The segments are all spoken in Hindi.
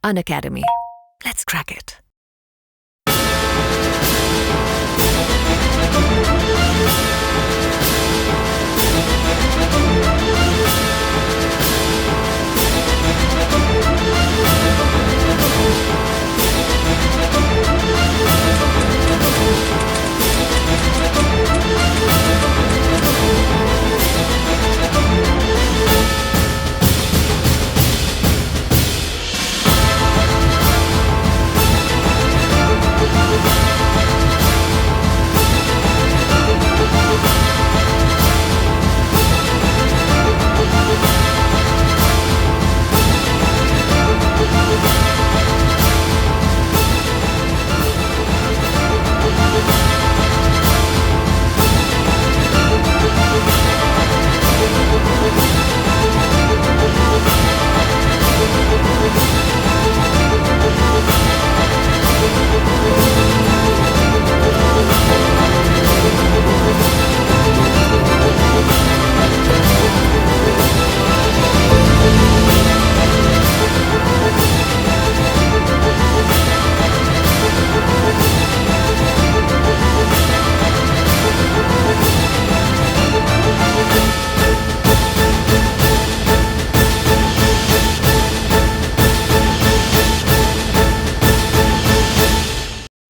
Unacademy. Let's crack it.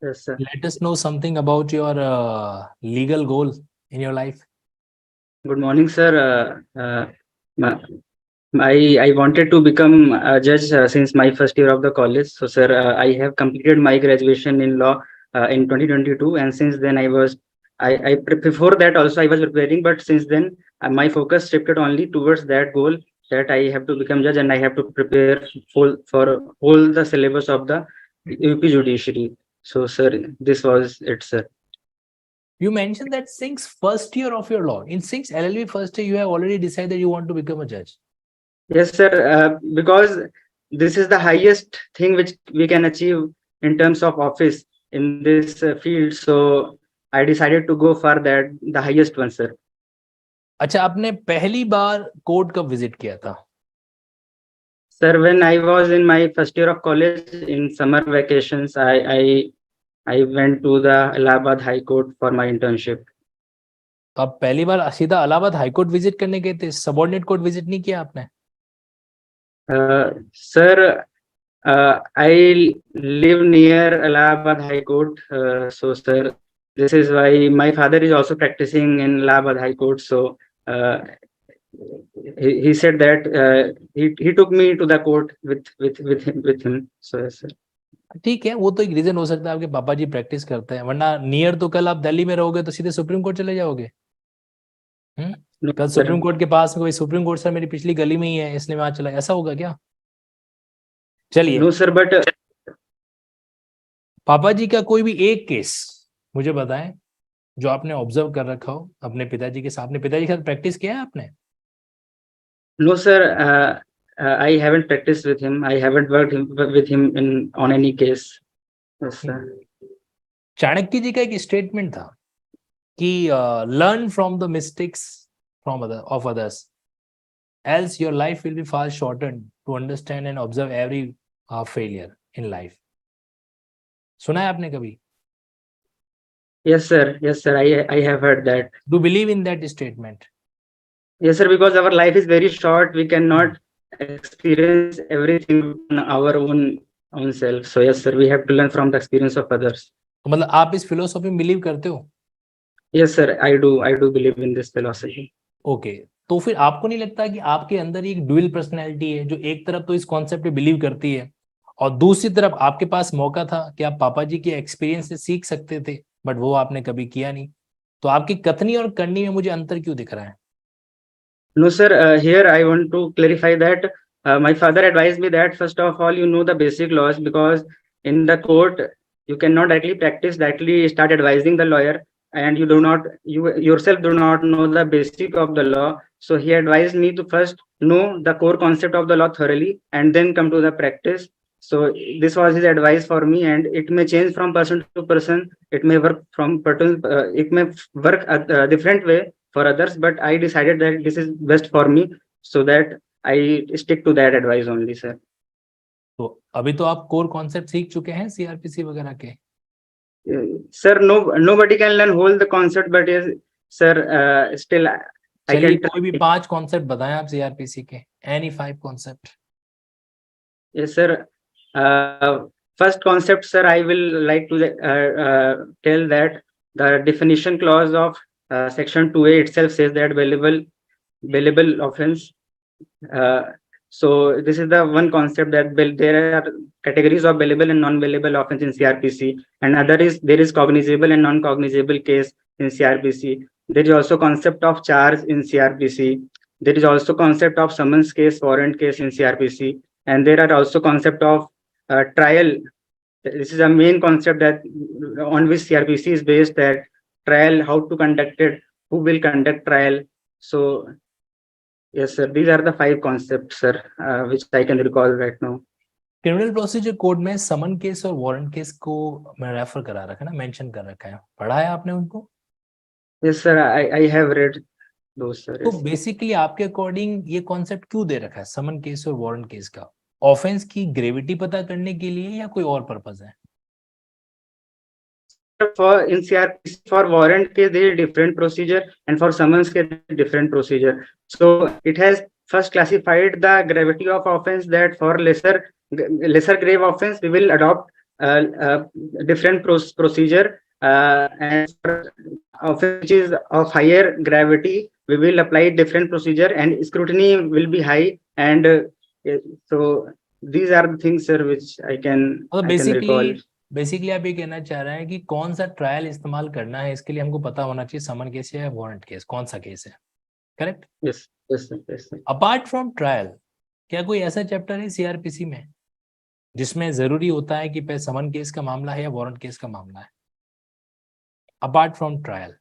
Yes, sir. Let us know something about your legal goal in your life. Good morning, sir. Ma- I wanted to become a judge since my first year of the college. So, sir, I have completed my graduation in law in 2022, and since then before that also I was preparing, but since then my focus shifted only towards that goal, that I have to become judge and I have to prepare for all the syllabus of the UP judiciary. So, sir, this was it, sir. You mentioned that since first year of your law, in since LLB first year, you have already decided you want to become a judge. Yes, sir. Because this is the highest thing which we can achieve in terms of office in this field. So I decided to go for that, the highest one, sir. अच्छा, आपने पहली बार कोर्ट कब विजिट किया था? Sir, when I was in my first year of college in summer vacations, I went to the Allahabad High Court for my internship. तो आप पहली बार सीधा इलाहाबाद हाई कोर्ट विजिट करने गए थे, सबऑर्डिनेट कोर्ट विजिट नहीं किया आपने? Sir, I live near Allahabad High Court. So, sir, this is why my father is also practicing in Allahabad High Court. So, he said that he took me to the court with him. So, yes, sir. ठीक है, वो तो एक रीजन हो सकता है, आपके पापा जी प्रैक्टिस करते हैं, वरना नियर तो कल आप दिल्ली में रहोगे तो सीधे सुप्रीम कोर्ट चले जाओगे। No, कल sir. सुप्रीम कोर्ट के पास में कोई सुप्रीम कोर्ट सर मेरी पिछली गली में ही है इसलिए मैं वहां चला, ऐसा होगा क्या? चलिए, No, sir, but पापा जी का कोई भी एक केस मुझे बताएं जो आपने ऑब्जर्व कर रखा हो अपने पिताजी के साथ। अपने पिताजी के साथ प्रैक्टिस किया है आपने? no, sir. I haven't practiced with him. I haven't worked with him on any case. Yes, sir. Chanakya जी का एक स्टेटमेंट था कि learn from the mistakes from of others else your life will be far shorten to understand and observe every failure in life. सुना है आपने कभी? Yes, sir. Yes, sir. I have heard that. Do believe in that statement? Yes, sir. Because our life is very short, we cannot experience everything on our own self. So yes, sir. We have to learn from the experience of others. तो मतलब आप इस फिलोसॉफी में बिलीव करते हो? Yes, sir. I do believe in this philosophy. Okay, तो फिर आपको नहीं लगता कि आपके अंदर एक ड्यूअल पर्सनैलिटी है जो एक तरफ तो इस कॉन्सेप्ट पे बिलीव करती है और दूसरी तरफ आपके पास मौका था कि आप पापा जी के एक्सपीरियंस से सीख सकते थे, बट वो आपने कभी किया नहीं। तो आपकी कथनी और करनी में मुझे अंतर क्यों दिख रहा है? No, sir. Here I want to clarify that my father advised me that first of all, you know the basic laws, because in the court you cannot directly start advising the lawyer, and you yourself do not know the basic of the law. So he advised me to first know the core concept of the law thoroughly and then come to the practice. So this was his advice for me, and it may change from person to person. It may work it may work a different way for others, but I decided that this is best for me, so that I stick to that advice only, sir. तो अभी तो आप कोर कॉन्सेप्ट सीख चुके हैं सीआरपीसी वगैरह के? Sir, nobody can learn whole the concept, but yes, sir, still I चलिए can कोई भी try. 5 कॉन्सेप्ट बताएं आप सीआरपीसी के, any 5 concept. Yes, sir. First concept, sir, I will like to tell that the definition clause of section 2A itself says that bailable offense. So this is the one concept that there are categories of bailable and non-bailable offense in CRPC, and there is cognizable and non-cognizable case in CRPC. There is also concept of charge in CRPC. There is also concept of summons case, warrant case in CRPC, and there are also concept of trial. This is a main concept that on which CRPC is based, that trial, how to conduct it, who will conduct trial. So yes, sir, these are the 5 concepts, sir, which I can recall right now. Criminal procedure code में समन केस और वारंट केस को मैं रेफर करा रखा है ना, मेंशन कर रखा है, पढ़ा है आपने उनको? Yes, sir, I have read those, sir. तो Yes. बेसिकली आपके अकॉर्डिंग ये कॉन्सेप्ट क्यों दे रखा है समन केस और वारंट केस का? ऑफेंस की ग्रेविटी पता करने के लिए या कोई और पर्पस है? For in CRPC, for warrant case there is different procedure, and for summons case different procedure. So it has first classified the gravity of offense, that for lesser grave offense we will adopt different procedure, and for offense which is of higher gravity we will apply different procedure, and scrutiny will be high. And so these are the things, sir, which I can recall. Basically आप ये कहना चाह रहे हैं कि कौन सा ट्रायल इस्तेमाल करना है, इसके लिए हमको पता होना चाहिए समन केस या वारंट केस कौन सा केस है, correct? Yes, yes, sir, yes, sir. Apart from trial, क्या कोई ऐसा चैप्टर है सीआरपीसी में जिसमें जरूरी होता है कि समन केस का मामला है या वारंट केस का मामला है, apart from trial?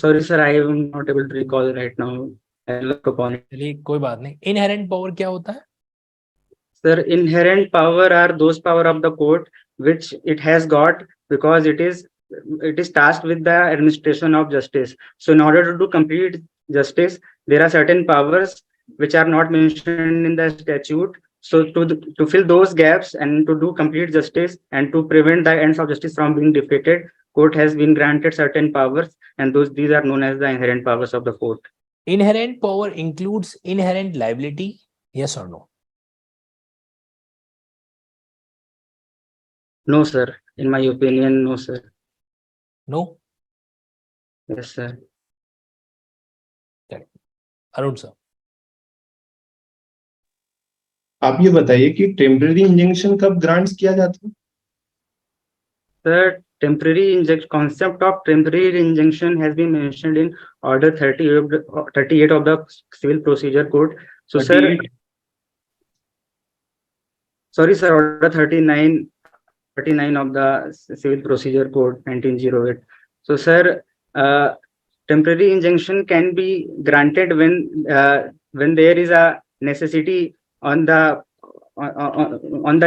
Sorry, sir, I am not able to recall right now. I'll look upon it. चलिए कोई बात नहीं. इनहेरेंट पावर क्या होता है? Sir, inherent power are those power of the court which it has got because it is tasked with the administration of justice. So in order to do complete justice, there are certain powers which are not mentioned in the statute. So to fill those gaps and to do complete justice and to prevent the ends of justice from being defeated, court has been granted certain powers, and these are known as the inherent powers of the court. Inherent power includes inherent liability, yes or no? No, sir. In my opinion, no, sir. No? Yes, sir. Arun sir, आप ये बताइए कि टेम्पररी इंजंक्शन कब ग्रांट्स किया जाता है? The concept of temporary injunction has been mentioned in Order 38 of the Civil Procedure Code. So, sir, 38? sorry, sir, Order 39 of the Civil Procedure Code 1908. So, sir, temporary injunction can be granted when there is a necessity on the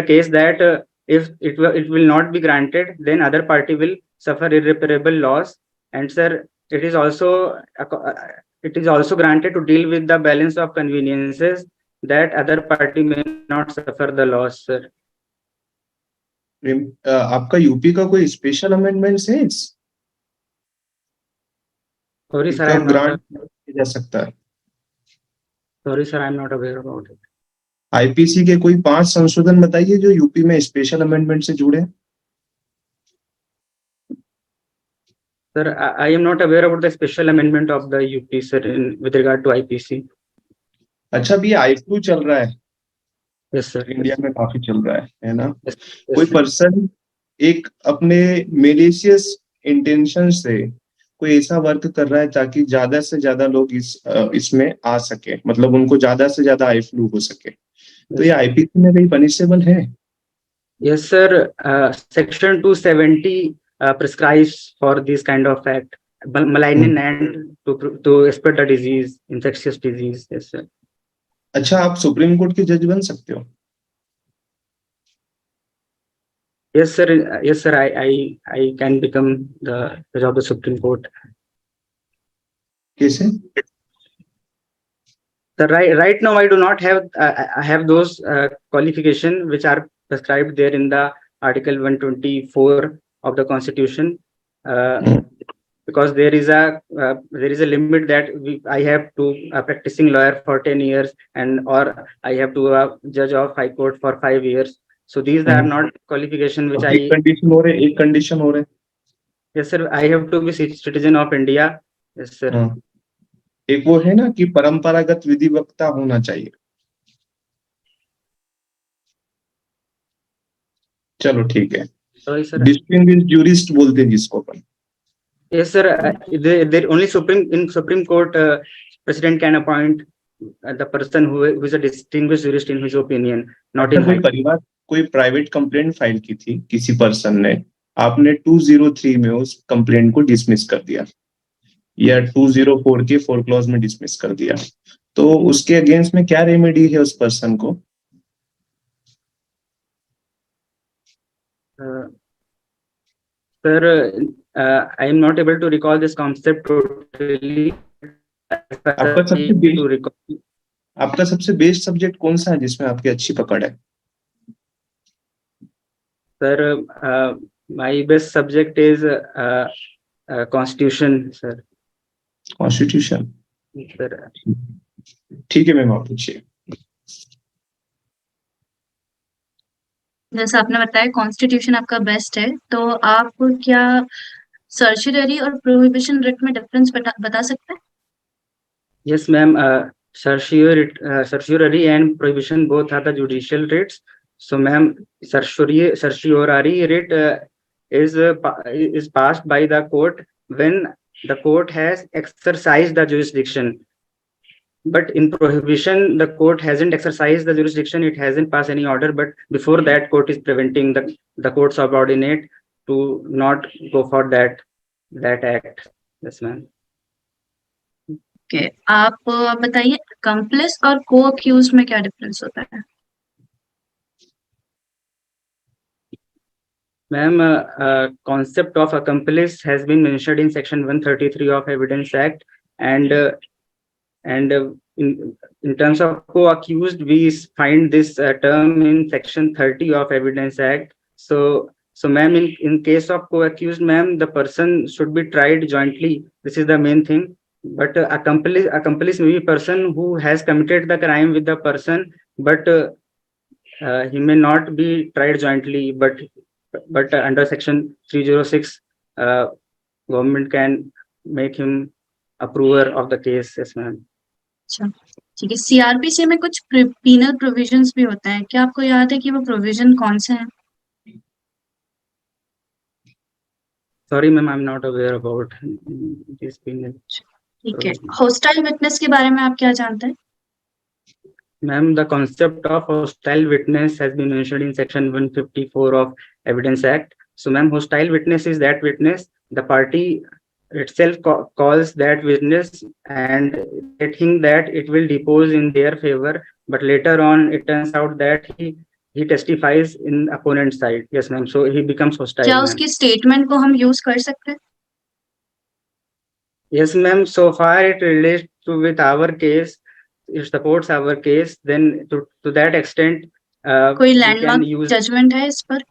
case that if it will not be granted, then other party will suffer irreparable loss. And sir, it is also granted to deal with the balance of conveniences that other party may not suffer the loss, sir. आपका यूपी का कोई स्पेशल अमेंडमेंट है? Sorry, sir, कब ग्रांट किया जा सकता है? Sorry, sir, I am not aware about it. IPC के कोई 5 संशोधन बताइए जो यूपी में स्पेशल अमेंडमेंट से जुड़े हैं. Sir, I am not aware about the special amendment of the UP, sir, with regard to IPC. अच्छा, अभी आई-फ्लू चल रहा है. Yes, sir. इंडिया में काफी चल रहा है ना? Yes, कोई sir. पर्सन एक अपने मेलिशियस इंटेंशन से कोई ऐसा वर्क कर रहा है ताकि ज्यादा से ज्यादा लोग इसमें आ सके, मतलब उनको ज्यादा से ज्यादा आई फ्लू हो सके, तो ये आईपीसी में कहीं पनिशेबल है? Yes, sir. Section 270 prescribes for this kind of act, malign and to spread the disease, infectious disease. Yes, sir. अच्छा, आप सुप्रीम कोर्ट के जज बन सकते हो? Yes, sir. Yes, sir. I can become the judge of the Supreme Court. कैसे? So right now I do not have I have those qualification which are prescribed there in the Article 124 of the Constitution, because there is a limit that I have to a practicing lawyer for 10 years, and or I have to a judge of High Court for 5 years. So these are not qualification which एक कंडीशन हो रहे, एक कंडीशन हो रहे. Yes sir, I have to be citizen of India. Yes sir. एक वो है ना कि परंपरागत विधिवक्ता होना चाहिए. चलो ठीक है. Sorry sir. डिस्टिंग्विश्ड ज्यूरिस्ट बोलते हैं जिसको अपन. Yes sir, there only Supreme Court president can appoint the person who is a distinguished jurist in his opinion, not in कोई परिवार कोई प्राइवेट कंप्लेंट फाइल की थी किसी पर्सन ने, आपने 203 में उस कंप्लेंट को डिसमिस कर दिया या 204 के 4 क्लॉज में डिसमिस कर दिया, तो उसके अगेंस्ट में क्या रेमेडी है उस पर्सन को? Sir, I am not able to recall this concept totally. आपका सबसे बेस्ट सब्जेक्ट कौन सा है जिसमें आपकी अच्छी पकड़ है? Sir, my best subject is Constitution, sir. Constitution. Sir. ठीक है मैम, आप पूछिए. जैसे आपने बताया कॉन्स्टिट्यूशन आपका बेस्ट है, तो आप क्या सर्चुररी और प्रोहिबिशन रिट में डिफरेंस बता सकते हैं? Yes, ma'am. Certiorari and prohibition both are the judicial writs. So, ma'am, certiorari writ is passed by the court when the court has exercised the jurisdiction. But in prohibition, the court hasn't exercised the jurisdiction; it hasn't passed any order. But before that, court is preventing the court subordinate to not go for that act. Yes, ma'am. Okay, आप बताइए accomplice और co-accused में क्या डिफरेंस होता है? Ma'am, concept of accomplice has been mentioned in section 133 of Evidence Act, and in terms of co-accused, we find this term in section 30 of Evidence Act. So ma'am, in case of co-accused, ma'am, the person should be tried jointly. This is the main thing. But accomplice may be a person who has committed the crime with the person, but he may not be tried jointly. But under section 306, government can make him approver of the case. Yes, ma'am. अच्छा, ठीक है. सीआरपीसी में कुछ पीनल प्रोविजंस भी होते हैं, क्या आपको याद है कि वो प्रोविजन कौन से हैं? Sorry, ma'am, I'm not aware about this penal. ठीक है. हॉस्टाइल विटनेस के बारे में आप क्या जानते हैं? Ma'am, the concept of hostile witness has been mentioned in section 154 of Evidence Act. So, ma'am, hostile witness is that witness the party itself calls that witness and they think that it will depose in their favor, but later on it turns out that he testifies in opponent's side. Yes, ma'am. So he becomes hostile. क्या उसकी स्टेटमेंट को हम यूज कर सकते हैं? Yes, ma'am. So far it relates to with our case. It supports our case. Then to that extent, कोई लैंडमार्क जजमेंट है इस पर?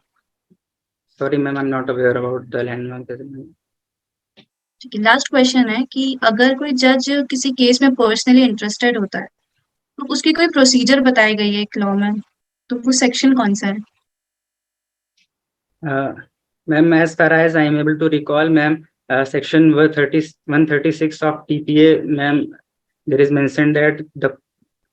Sorry, ma'am, I'm not aware about the landmark judgment. ठीक है. लास्ट क्वेश्चन है कि अगर कोई जज किसी केस में पर्सनली इंटरेस्टेड होता है, तो उसकी कोई प्रोसीजर बताई गई है एक लॉ में, तो वो सेक्शन कौन सा है? Ma'am, as far as I am able to recall, ma'am, section 136 of TPA, ma'am, there is mentioned that the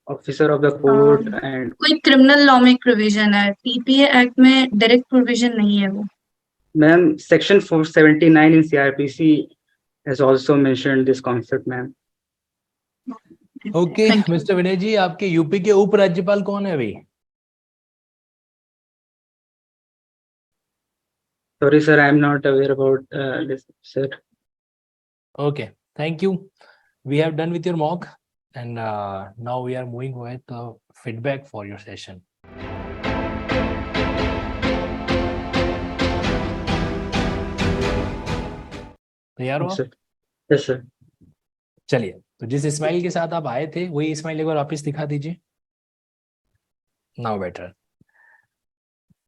officer of the court and कोई क्रिमिनल लॉ में प्रोविजन है, टीपीए एक्ट में डायरेक्ट प्रोविजन नहीं है वो. ma'am, section 479 in CRPC has also mentioned this concept, ma'am. Okay, mister Vinay ji, आपके यूपी के उपराज्यपाल कौन है अभी? Sorry, sir, I am not aware about this, sir. Okay, thank you. We have done with your mock, and now we are moving with the feedback for your session. तैयार हो? Yes, sir. चलिए, तो जिस स्माइल के साथ आप आए थे वही स्माइल एक बार वापस दिखा दीजिए. Now better.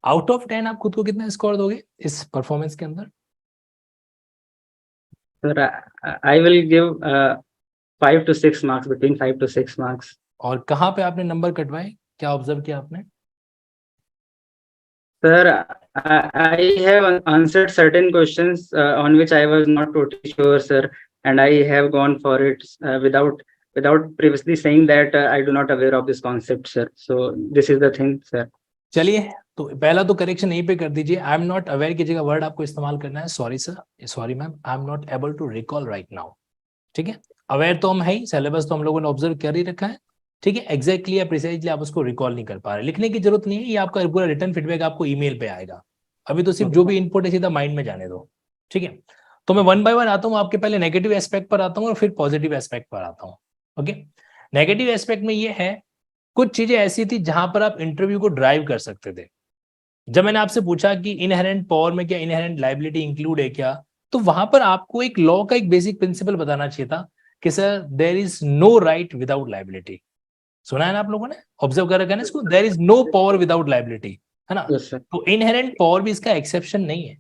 आउट ऑफ 10 आप खुद को कितना स्कोर दोगे इस परफॉर्मेंस के अंदर? Sir, I will give 5 to 6 marks, between 5 to 6 marks. और कहाँ पे आपने नंबर कटवाए, क्या ऑब्जर्व किया आपने? Sir, I have answered certain questions on which I was not totally sure, sir, and I have gone for it without previously saying that I do not aware of this concept, sir. So this is the thing, sir. चलिए, तो पहला तो करेक्शन यहीं पे कर दीजिए. आई एम नॉट अवेयर की जगह वर्ड आपको इस्तेमाल करना है. Sorry sir, sorry ma'am, I am not able to recall right now. ठीक है, अवेयर तो हम है ही, सिलेबस तो हम लोगों ने ऑब्जर्व कर ही रखा है. ठीक है, एग्जैक्टली या प्रिसाइजली आप उसको रिकॉल नहीं कर पा रहे, लिखने की जरूरत नहीं है. ये आपका पूरा रिटर्न फीडबैक आपको ईमेल पे आएगा. अभी तो सिर्फ जो भी इनपुट है सीधा माइंड में जाने दो. ठीक है, तो मैं वन बाय वन आता हूँ. आपके पहले नेगेटिव एस्पेक्ट पर आता हूँ और फिर पॉजिटिव एस्पेक्ट पर आता हूँ. ओके, नेगेटिव एस्पेक्ट में ये है, कुछ चीजें ऐसी थी जहां पर आप इंटरव्यू को ड्राइव कर सकते थे. जब मैंने आपसे पूछा कि इनहेरेंट पावर में क्या इनहेरेंट लायबिलिटी इंक्लूड है क्या, तो वहां पर आपको एक लॉ का एक बेसिक प्रिंसिपल बताना चाहिए था कि sir there is no right without liability. सुना है ना आप लोगों ने, ऑब्जर्व कर रखा है ना इसको, there is no power without liability, है ना. Yes, sir. तो इनहेरेंट पावर भी इसका एक्सेप्शन नहीं है.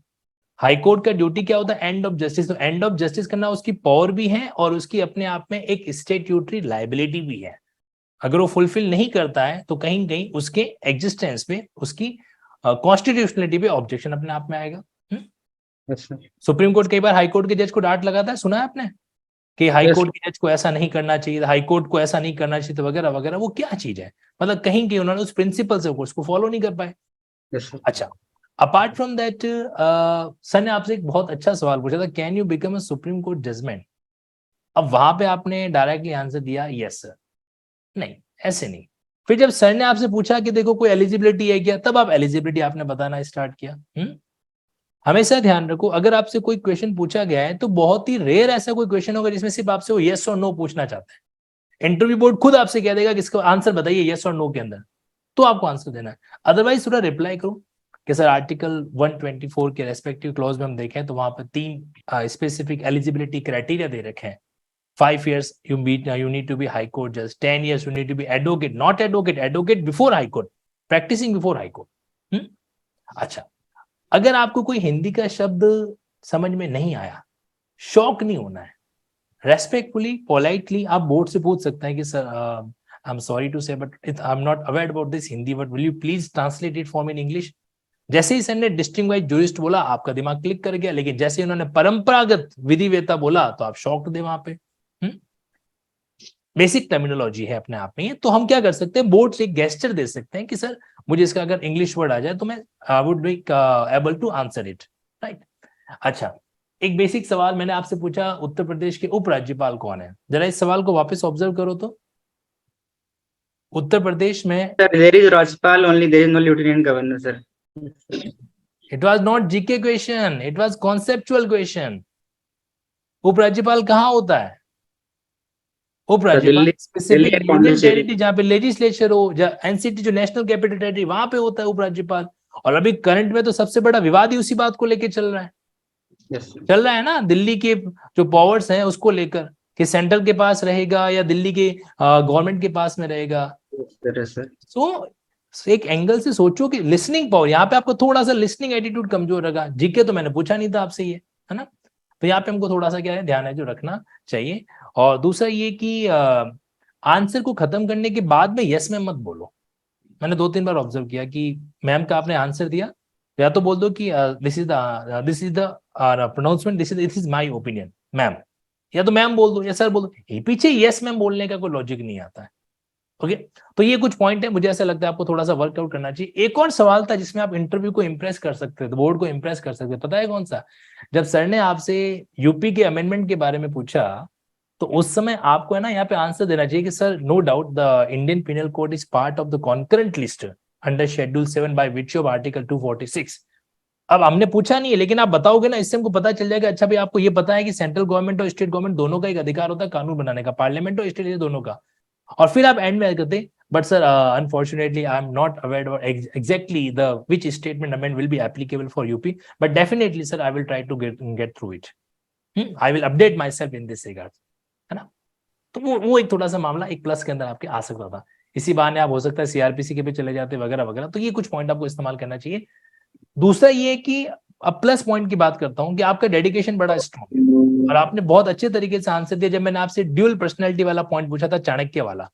हाई कोर्ट का ड्यूटी क्या होता है? End of justice. तो एंड ऑफ जस्टिस करना उसकी पावर भी है और उसकी अपने आप में एक स्टैट्यूटरी लायबिलिटी भी है. अगर वो फुलफिल नहीं करता है तो कहीं कहीं उसके एग्जिस्टेंस पे, उसकी कॉन्स्टिट्यूशनलिटी पे ऑब्जेक्शन अपने आप में आएगा. Yes, sir. सुप्रीम कोर्ट कई बार हाई कोर्ट के जज को डांट लगाता है, सुना है आपने कि हाई Yes. कोर्ट के जज को ऐसा नहीं करना चाहिए, हाई कोर्ट को ऐसा नहीं करना चाहिए, तो वगैरह वगैरह. वो क्या चीज है, मतलब कहीं कहीं उन्होंने उस प्रिंसिपल से उसको फॉलो नहीं कर पाए. Yes, sir. अच्छा, अपार्ट फ्रॉम दैट सर ने आपसे एक बहुत अच्छा सवाल पूछा था, can you become a supreme court judgement. अब वहां पे आपने डायरेक्टली आंसर दिया यस सर. नहीं, ऐसे नहीं. फिर जब सर ने आपसे पूछा कि देखो कोई एलिजिबिलिटी है क्या, तब आप एलिजिबिलिटी आपने बताना स्टार्ट किया. हमेशा ध्यान रखो, अगर आपसे कोई क्वेश्चन पूछा गया है तो बहुत ही रेयर ऐसा कोई क्वेश्चन होगा जिसमें सिर्फ आपसे वो यस और नो पूछना चाहता है. इंटरव्यू बोर्ड खुद आपसे कह देगा कि इसका आंसर बताइए यस और नो के अंदर, तो आपको आंसर देना है. अदरवाइज थोड़ा रिप्लाई करो कि सर आर्टिकल 124 के रेस्पेक्टिव क्लॉज में हम देखें तो वहां पर 3 स्पेसिफिक एलिजिबिलिटी क्राइटेरिया दे रखे हैं. 5 years you need to be high court judge, 10 years you need to be advocate, not advocate before high court, practicing before high court. अच्छा, अगर आपको कोई हिंदी का शब्द समझ में नहीं आया, शॉक नहीं होना है. रेस्पेक्टफुली, पोलाइटली आप बोर्ड से पूछ सकते हैं कि sir I am sorry to say but I am not aware about this Hindi word, will you please translate it for me in English. जैसे ही सर ने डिस्टिंग्विश्ड जूरिस्ट बोला आपका दिमाग क्लिक कर गया, लेकिन जैसे उन्होंने परंपरागत विधिवेता बोला तो आप शॉक्ड थे वहां पे. बेसिक टर्मिनोलॉजी है अपने आप में. तो हम क्या कर सकते हैं, बोर्ड से एक गेस्चर दे सकते हैं कि सर मुझे इसका अगर इंग्लिश वर्ड आ जाए तो मैं would be able to answer it, right. अच्छा, एक बेसिक सवाल मैंने आपसे पूछा, उत्तर प्रदेश के उपराज्यपाल कौन है? जरा इस सवाल को वापस ऑब्जर्व करो तो. उत्तर प्रदेश में Sir, there is Rajpal only, there is no lieutenant governor, sir. It was not GK question, it was conceptual question. उपराज्यपाल कहाँ होता है? उपराज्यपाल Delhi specific and union Pondicherry. Territory जहाँ पे लेजिस्लेचर हो, एनसीटी जो नेशनल कैपिटल टेरिटरी, वहां पे होता है उपराज्यपाल. और अभी करंट में तो सबसे बड़ा विवाद ही उसी बात को लेकर चल रहा है. Yes, sir. चल रहा है ना, दिल्ली के जो पावर्स हैं उसको लेकर कि सेंट्रल के पास रहेगा या दिल्ली के गवर्नमेंट के पास में रहेगा. Yes, sir. सो एक एंगल से सोचो कि लिसनिंग पावर, यहाँ पे आपको थोड़ा सा लिसनिंग एटीट्यूड कमजोर रखा. जीके तो मैंने पूछा नहीं था आपसे ये, है ना. तो यहाँ पे हमको थोड़ा सा क्या है ध्यान है जो रखना चाहिए. और दूसरा ये कि आंसर को खत्म करने के बाद में यस में मत बोलो. मैंने 2-3 बार ऑब्जर्व किया कि मैम का आपने आंसर दिया, या तो बोल दो कि this is the pronouncement, this is my opinion ma'am, या तो मैम बोल दो या सर बोल दो. ये पीछे यस मैम बोलने का कोई लॉजिक नहीं आता है. ओके, तो ये कुछ पॉइंट है, मुझे ऐसा लगता है आपको थोड़ा सा वर्कआउट करना चाहिए. एक और सवाल था जिसमें आप इंटरव्यू को इंप्रेस कर सकते थे, बोर्ड को इंप्रेस कर सकते थे. पता है कौन सा? जब सर ने आपसे यूपी के अमेंडमेंट के बारे में पूछा तो उस समय आपको है ना यहाँ पे आंसर देना चाहिए कि sir no doubt the Indian penal code is part of the concurrent list under schedule 7 by which of article 246. अब हमने पूछा नहीं है, लेकिन आप बताओगे ना, इससे हमको पता चल जाएगा अच्छा भाई आपको ये पता है कि सेंट्रल गवर्नमेंट और स्टेट गवर्नमेंट दोनों का एक अधिकार होता है कानून बनाने का, पार्लियामेंट और स्टेट दोनों का. और फिर आप एंड में करते but sir unfortunately I am not aware exactly the which statement amendment will be applicable for UP, but definitely sir I will try to get through it. I will update myself in this regard, है ना. तो वो एक थोड़ा सा मामला एक प्लस के अंदर आपके आ सकता था। इसी बहाने आप हो सकता है सीआरपीसी के पे चले जाते वगैरह वगैरह। तो ये कुछ पॉइंट आपको इस्तेमाल करना चाहिए। दूसरा ये कि अब प्लस पॉइंट की बात करता हूं कि आपका डेडिकेशन बड़ा स्ट्रॉन्ग है और आपने बहुत अच्छे तरीके से आंसर दिया। जब मैंने आपसे ड्यूअल पर्सनैलिटी वाला पॉइंट पूछा था चाणक्य वाला,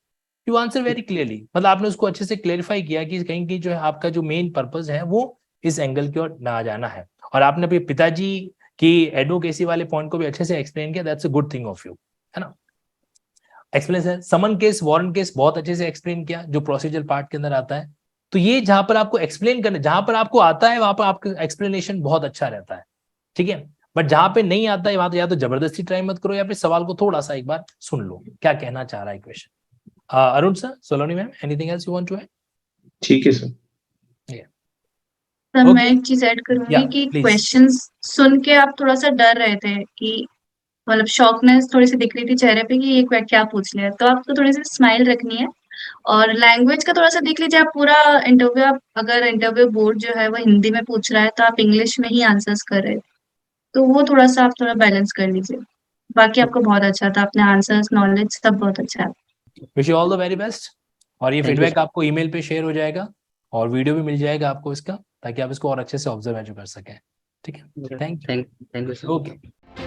यू आंसर वेरी क्लियरली, मतलब आपने उसको अच्छे से क्लेरिफाई किया कि कहीं की जो है आपका जो मेन पर्पस है वो इस एंगल की ओर ना जाना है। और आपने अपने पिताजी की एडवोकेसी वाले पॉइंट को भी अच्छे से एक्सप्लेन किया। That's a good thing of you, है ना। Explain summon case, warrant case बहुत अच्छे से एक्सप्लेन किया जो प्रोसीजर पार्ट के अंदर आता है। तो ये जहां पर आपको एक्सप्लेन करना, जहां पर आपको आता है वहां पर आपका एक्सप्लेनेशन बहुत अच्छा रहता है, ठीक है। बट जहां पे नहीं आता है वहां तो या तो जबरदस्ती ट्राई मत करो या फिर सवाल को थोड़ा सा एक बार सुन लो क्या कहना चाह रहा है question. Arun sir, Soloni ma'am, anything else you want to add? ठीक है सर। सर मैं Okay. एक चीज ऐड करूंगी Yeah, कि please. क्वेश्चंस सुन के आप थोड़ा सा डर रहे थे कि मतलब शॉकनेस थोड़ी सी दिख रही थी चेहरे पे कि ये क्या पूछ लिया, तो आपको थोड़ी सी स्माइल रखनी है। और लैंग्वेज का थोड़ा सा देख लीजिए, आप पूरा इंटरव्यू, आप अगर इंटरव्यू बोर्ड जो है वो हिंदी में पूछ रहा है तो आप इंग्लिश में ही आंसर्स कर रहे हैं, तो वो थोड़ा सा आप थोड़ा बैलेंस कर लीजिए। बाकी आपको बहुत अच्छा था, अपने आंसर्स, नॉलेज सब बहुत अच्छा है। Wish you all the very best. और ये Thank you, फीडबैक sir. आपको ईमेल पे शेयर हो जाएगा और वीडियो भी मिल जाएगा आपको इसका, ताकि आप इसको और अच्छे से ऑब्जर्व कर सकें। ठीक है, thank you. Thank you, sir. Okay.